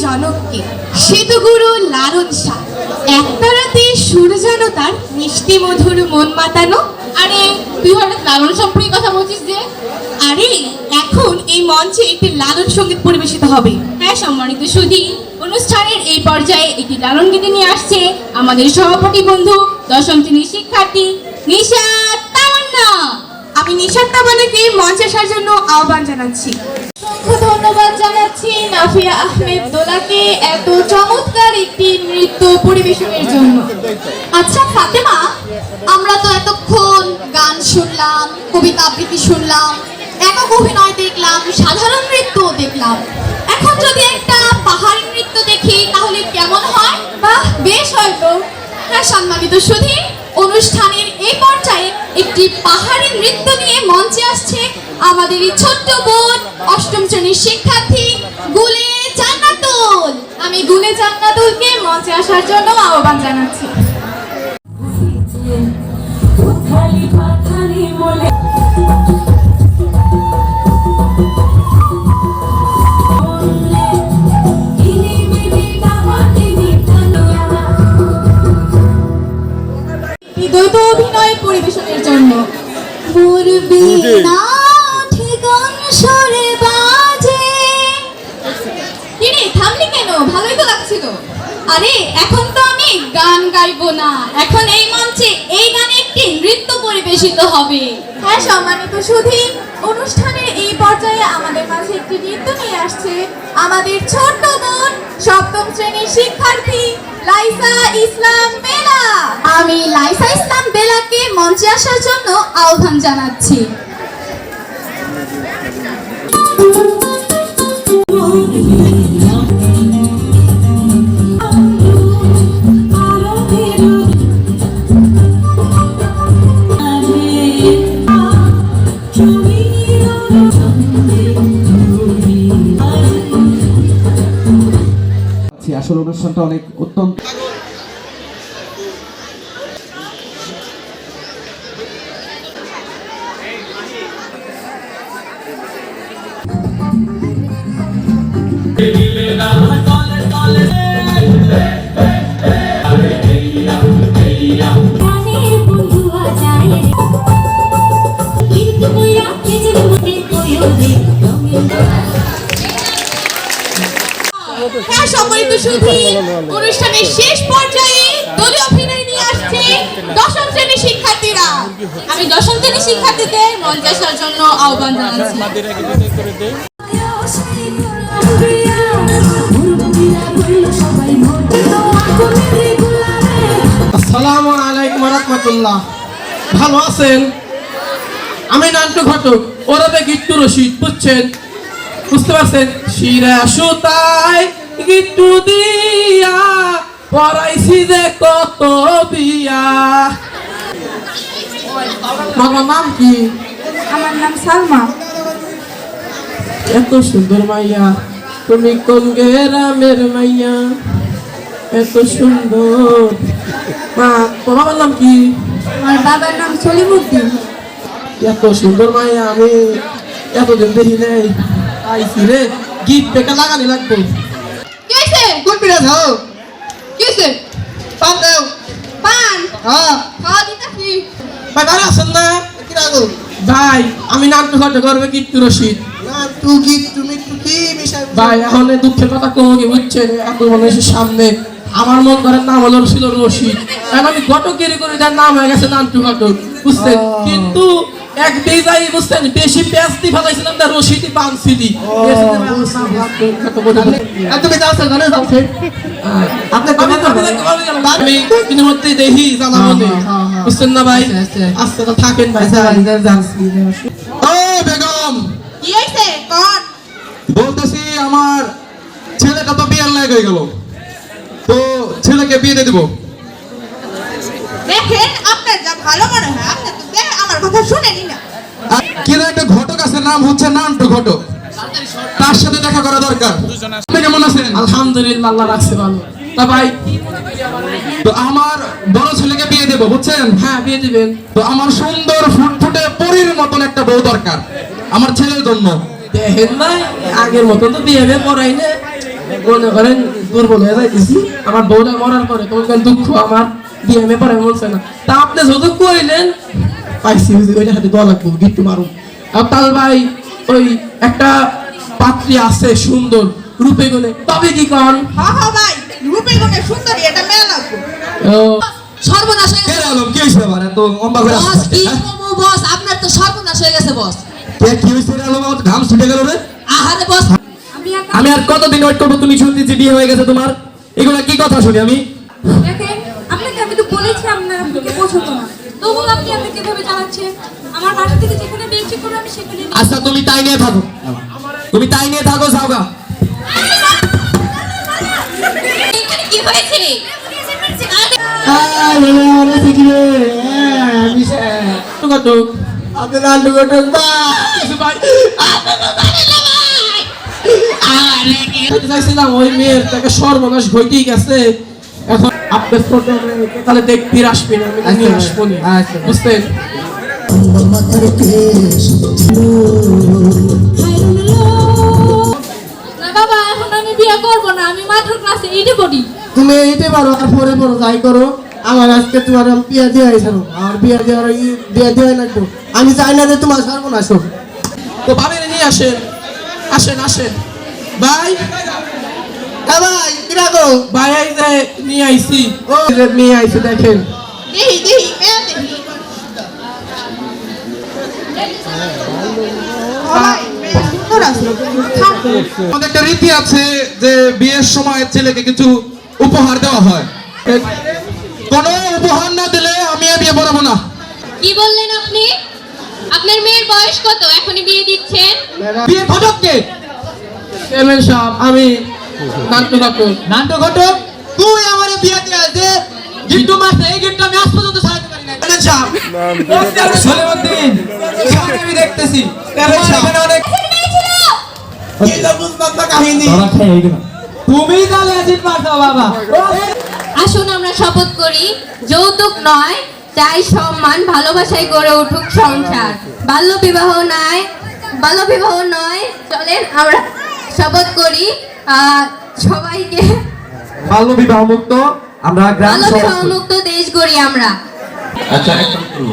জনককে সেতুগুরু লালন শাহ একতারাতে সুর যেন তার মিষ্টি মধুর মন মাতানো। আরে তুই হঠাৎ লালন সম্পর্কে কথা বলছিস যে? আরে এখন এই মঞ্চে একটি লালন সঙ্গীত পরিবেশিত হবে। হ্যাঁ সম্মানিত সুধী, অনুষ্ঠানের এই পর্যায়ে একটি লালন গীতি নিয়ে আসছে আমাদের সহপাঠী বন্ধু দশম শ্রেণীর শিক্ষার্থী নিশাত তামান্না। আমি নিশাত তামান্নাকে মঞ্চে আসার জন্য আহ্বান জানাচ্ছি। ধন্যবাদ জানাচ্ছি নাফিয়া আহমেদ দোলাকে এত চমৎকার একটি নৃত্য পরিবেশনের জন্য। আচ্ছা ফাতেমা, আমরা তো এতক্ষণ গান শুনলাম, কবিতা আবৃত্তি শুনলাম, একক অভিনয় দেখলাম, সাধারণ নৃত্য দেখলাম। এখন যদি একটা পাহাড়ি নৃত্য দেখি তাহলে কেমন হয়? বাহ, বেশ হয়তো। হ্যাঁ সম্মানিত সুধী, অনুষ্ঠানের এই পর্যায়ে একটি পাহাড়ি নৃত্য নিয়ে মঞ্চে আসছে আমাদের এই ছোট্ট বোন অষ্টম শ্রেণীর শিক্ষার্থী গুলে জান্নাতুল। আমি গুলে জান্নাতুলকে মঞ্চে আসার জন্য আহ্বান জানাচ্ছি। দ্বৈত অভিনয় পরিবেশনের জন্য থামলি কেন? ভালোই তো লাগছিল। আরে এখন তো আমি গান গাইবো না, এখন এই মঞ্চে এই গানে একটি নৃত্য পরিবেশিত হবে। হ্যাঁ সম্মানিত সুধী, অনুষ্ঠানের এই পর্যায়ে আমাদের মাঝে একটি নৃত্য নিয়ে আসছে আমাদের ছোট্ট বোন সপ্তম শ্রেণীর শিক্ষার্থী লাইসা ইসলাম বেলা। আমি লাইসা ইসলাম বেলাকে মঞ্চে আসার জন্য আহ্বান জানাচ্ছি। আসলে অনুষ্ঠানটা অনেক অত্যন্ত হ্যাঁ সম্মানিত সুধী, অনুষ্ঠানের শেষ পর্যায়ে দলীয় অভিনয় নিয়ে আসছে দশম শ্রেণীর শিক্ষার্থীরা। আমি দশম শ্রেণীর শিক্ষার্থীদের মঞ্চে আসার জন্য আহ্বান জানাচ্ছি। আসসালামু আলাইকুম ওয়া রাহমাতুল্লাহ। ভালো আছেন? আমি নান্টু ঘটক, ওরবে গিট্টু রশিদ, বুঝছেন? বুঝতে পারছেন? শিরা সুতায় গিট্টু দিয়া পড়াইছি যে কত বিয়া। মামার নাম কি? আমার নাম সালমা। এত সুন্দর মাইয়া, তুমি কোন গ্রামের মাইয়া? এত সুন্দর। মা, তোর বাবার নাম কি? আমার বাবার নাম সলিমুদ্দিন। এত সুন্দর মাইয়া আমি এতদিন দেখি নাই, আইসি রে, গিফট পেকা লাগানি লাগবে। কি হইছে? কোন পিড়া খাও? কি হইছে? পান দাও। পান হ্যাঁ খাওয়া দিতাছি। ভাই ভালো আছেন না? কি রাখো ভাই? আমি নান্টু ঘটক, করবে গিট্টু রশিদ। নান্টু গিট্টু মিট্টু কি বিষয়? ভাই এখন এই দুঃখের কথা কমে কি বুঝছেন? এত মানুষের সামনে আমার মন করার নাম হলো ছিল রশিদ, এখন আমি ঘটকের করে যার নাম হয়ে গেছে নান্টু ঘটক, বুঝছেন? কিন্তু এক বেজাই বুঝছেন, বেশি পেস্তি ফেলাইছিলাম না, রশিদি পানসিদি। তুমি যাচ্ছেন ঘরে যাচ্ছেন? আমি কিন্তু মধ্যে দেখি জানা মনে, বুঝছেন না ভাই? আস্তে তো থাকেন ভাই। ও বেগম, কি হইছে? কোন? বলতেছি আমার ছেলেটা তো বিয়ের লায়ক হয়ে গেল, তো ছেলেকে বিয়ে দিয়ে দিব। দেখেন আপনার যা ভালো মনে হয়, আপনি তো আমার কথা শুনেনি না। কিন্তু একটা ঘটক আছে, নাম হচ্ছে নান্টু ঘটক, তার সাথে দেখা করা দরকার। আপনি কেমন আছেন? আলহামদুলিল্লাহ, আল্লাহ রাখছে ভালো। তা ভাই, তো আমার বড় ছেলেকে বিয়ে দেবো, বুঝছেন? হ্যাঁ বিয়ে দিবেন। তো আমার সুন্দর ফুটফুটে পরীর মতন একটা বউ দরকার আমার ছেলের জন্য। দেখেন না, আগের মতন তো বিয়ে পড়াই না, মনে করেন দুর্বল হয়ে যাইতেছি আমার বউটা মরার পরে তোমার দুঃখ আমার বিয়ে ব্যাপারে বলছে না তা আপনি যত কইলেন পাইছি ওইটা হাতে দোয়া লাগবো গিট্টু মারুন আর তাল ভাই ওই একটা পাত্রী আছে সুন্দর রূপে গুণে তবে কি কন হ্যাঁ ভাই রূপে গুণে সুন্দরী এটা মেলা লাগবে ও সর্বনাশ হয়ে কে গেছে আলম কি হইছে আবার এত লম্বা করে বস আসছে কি হ্যাঁ? করবো বস আপনার তো সর্বনাশ হয়ে গেছে বস কে কি হইছে রে আলম আমার ঘাম ছুটে গেল রে আহারে বস আমি আর কতদিন ওয়েট করবো? তুমি শুনতেছি বিয়ে হয়ে গেছে তোমার, এগুলা কি কথা শুনি আমি? দেখেন আপনাকে আমি তো বলেছিলাম না আপনাকে পছন্দ না তবু আপনি আমাকে কিভাবে চালাচ্ছেন আমার বাসা থেকে যেখানে বিয়ে ঠিক করে আমি সেখানে আচ্ছা তুমি তাই নিয়ে থাকো, তুমি তাই নিয়ে থাকো, যাওগা। এখানে কি হয়েছে কত আপনার আন্ডু ঘটক ভাই চাইছিলাম ওই মেয়ের তাকে সর্বনাশ ঘটেই গেছে এখন আপনার তাহলে দেখতে আসবেন আমি নিয়ে আসবো নি। বুঝতেন না বাবা এখন আমি বিয়ে করবো না আমি মাত্র ক্লাসে 8 পড়ি তুমি এইতে পারো আর পরে পরে যাই করো আমার আজকে তোমার আমি বিয়া দিয়ে আইসারো আর বিয়া দেওয়ার বিয়া দেওয়াই লাগবো আমি চাই না যে তোমার সর্বনাশ হোক তো ভাবির নিয়ে আসেন আসেন আসেন ভাই হ্যাঁ ভাই কিরা গো ভাই এই যে নিয়ে আইছি ও যে নিয়ে আইছি দেখেন দেহি দেহি মেয়া দেহি ভাই মেয়া সুন্দর আছে আমাদের একটা রীতি আছে যে বিয়ের সময় ছেলেকে কিছু উপহার দেওয়া হয়, কোনো উপহার না দিলে আমি আর বিয়ে পড়াবো না। কি বললেন আপনি আপনার মেয়ের বয়স কত এখনই বিয়ে দিচ্ছেন বিয়ে ঘটক কে? চেয়ারম্যান সাহেব আমি নান্টু কাকুর নান্টু ঘটক, তুই আমার বিয়ে দিয়ে দে গিট্টু মারছে, এই গিট্টু আমি আজ পর্যন্ত ছাড়াতে পারি না। সলিমউদ্দিন, এখানে আমি দেখতেছি তোমার এখানে অনেক ধরা খাই এই দিন। তুমি তাহলে অ্যাসিড মারছো বাবা। আসুন আমরা শপথ করি যৌতুক নয় চাই সম্মান ভালোবাসায় গড়ে উঠুক সংসার বাল্য বিবাহ নয় চলেন আমরা শপথ করি সবাইকে বাল্য বিবাহ মুক্ত আমরা গ্রাম বাল্য সভা বিবাহ মুক্ত দেশ গড়ি আমরা আচ্ছা একটা করব।